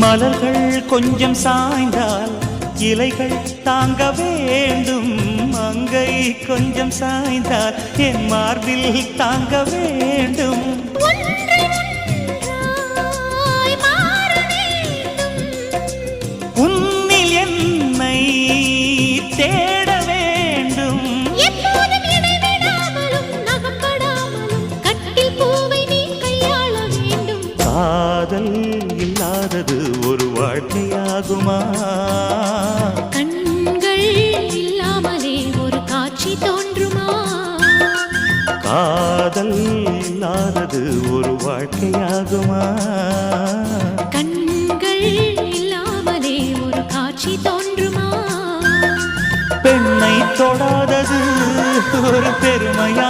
மலர்கள் கொஞ்சம் சாய்ந்தால் இலைகள் தாங்க வேண்டும். மங்கை கொஞ்சம் சாய்ந்தால் என் மார்பில் தாங்க வேண்டும். உன்னில் என்னை தேட வேண்டும். எப்போதும் இடைவிடாமலும் நகப்படாமலும் கட்டில் பூவை நீ கையாள வேண்டும். காதல் இல்லாதது ஒரு வாழ்க்கையாகுமா? கண்கள் இல்லாமலே ஒரு காட்சி தோன்றுமா? காதல் இல்லாதது ஒரு வாழ்க்கையாகுமா? கண்கள் இல்லாமலே ஒரு காட்சி தோன்றுமா? பெண்ணை தொடாதது ஒரு பெருமையா?